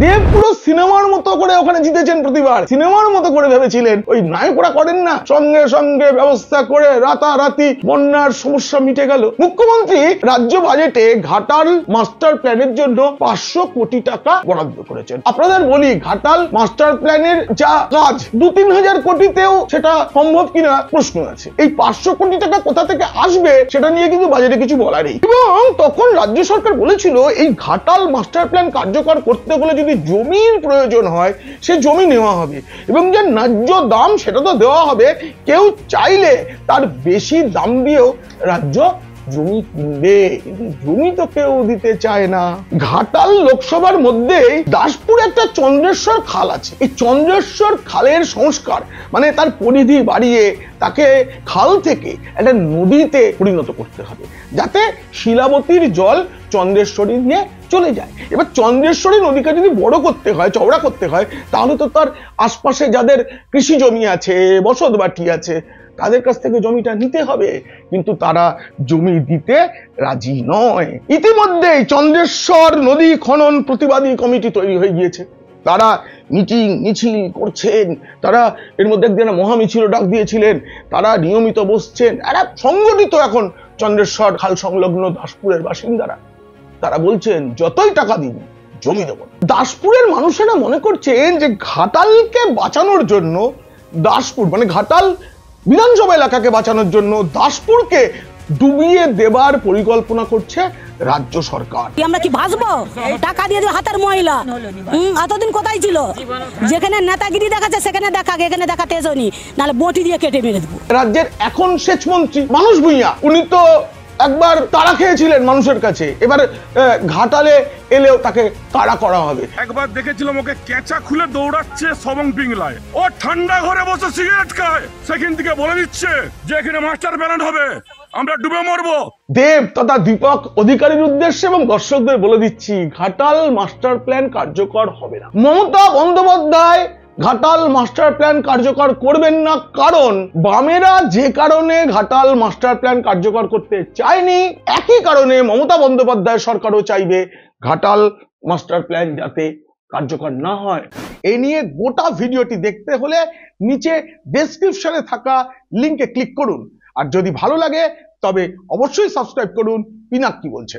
দেব পুরো সিনেমার মতো করে ওখানে জিতেছেন প্রতিবার, সিনেমার মতো করে ভেবেছিলেন ওই নায়করা করেন না, সঙ্গে সঙ্গে ব্যবস্থা করে রাতারাতি বন্যার সমস্যা মিটে গেল। মুখ্যমন্ত্রী রাজ্য বাজেটে ঘাটাল মাস্টার প্ল্যানের জন্য 500 কোটি টাকা বরাদ্দ করেছেন। আপনাদের বলি, ঘাটাল মাস্টার প্ল্যানের যা কাজ 2-3 হাজার কোটিতেও সেটা সম্ভব কিনা প্রশ্ন আছে। এই 500 কোটি টাকা কোথা থেকে আসবে সেটা নিয়ে কিন্তু বাজেটে কিছু বলা নেই। এবং তখন রাজ্য সরকার বলেছিল এই ঘাটাল মাস্টার প্ল্যান কার্যকর করতে হলে যদি জমির প্রয়োজন হয় সে জমি নেওয়া হবে এবং যে ন্যায্য দাম সেটা তো দেওয়া হবে। কেউ চাইলে তার বেশি দাম দিয়েও রাজ্য জমি কিনবে, কিন্তু জমি তো কেউ দিতে চায় না। ঘাটাল লোকসভার মধ্যেই দাসপুর একটা চন্দ্রেশ্বর খাল আছে। এই চন্দ্রেশ্বর খালের সংস্কার মানে তার পরিধি বাড়িয়ে তাকে খাল থেকে একটা নদীতে পরিণত করতে হবে, যাতে শিলাবতীর জল চন্দ্রেশ্বরী দিয়ে চলে যায়। এবার চন্দ্রেশ্বরী নদীকে যদি বড় করতে হয়, চওড়া করতে হয়, তাহলে তো তার আশপাশে যাদের কৃষি জমি আছে, বসত বাটি আছে, তাদের কাছ থেকে জমিটা নিতে হবে, কিন্তু তারা জমি দিতে রাজি নয়। ইতিমধ্যেই চন্দ্রেশ্বর নদী খনন প্রতিবাদী কমিটি তৈরি হয়ে গিয়েছে। তারা মিটিং মিছিল করছেন, তারা এর মধ্যে একদিন মহামিছিল ডাক দিয়েছিলেন, তারা নিয়মিত বসছেন। এরা সংগঠিত এখন চন্দ্রেশ্বর খাল সংলগ্ন দাসপুরের বাসিন্দারা। তারা বলছেন যতই টাকা দিন জমি দেব। দাসপুরের মানুষেরা মনে করছেন যে ঘাটালকে বাঁচানোর জন্য দাসপুর মানে ঘাটাল বিধানসভা এলাকাকে বাঁচানোর জন্য দাসপুরকে ডুবিয়ে দেবার পরিকল্পনা করছে রাজ্য সরকার। আমরা কি ভাসবো? টাকা দিয়ে দেবে হাতের মহিলা। এতদিন কোথায় ছিল? যেখানে নেতাগিরি দেখাচ্ছে সেখানে দেখাকে, এখানে দেখাতে এসোনি, নাহলে বটি দিয়ে কেটে মেরে দেবো। রাজ্যের এখন সেচ মন্ত্রী মানুষ ভূঁইয়া, উনি তো একবার তাড়া খেয়েছিলেন মানুষের কাছে, এবার ঘাটালে এলেও তাকে তাড়া করা হবে। একবার দেখেছিলাম ওকে কেঁচা খুলে দৌড়াচ্ছে সবং পিংলায়, ও ঠান্ডা ঘরে বসে সিগারেট খায়, সেখান থেকে বলে দিচ্ছে যে এখানে মাস্টার প্ল্যান হবে, আমরা ডুবে মরবো। দেব তথা দীপক অধিকারীর উদ্দেশ্যে এবং দর্শকদের বলে দিচ্ছি, ঘাটাল মাস্টার প্ল্যান কার্যকর হবে না। মমতা বন্দ্যোপাধ্যায় ঘাটাল মাস্টার প্ল্যান কার্যকর করবেন না, কারণ বামেরা যে কারণে ঘাটাল মাস্টার প্ল্যান কার্যকর করতে চায়নি, একই কারণে মমতা বন্দ্যোপাধ্যায় সরকারও চাইবে ঘাটাল মাস্টার প্ল্যান যাতে কার্যকর না হয়। এই নিয়ে গোটা ভিডিওটি দেখতে হলে নিচে ডেসক্রিপশনে থাকা লিঙ্কে ক্লিক করুন। আর যদি ভালো লাগে তবে অবশ্যই সাবস্ক্রাইব করুন পিনাক কি বলছে।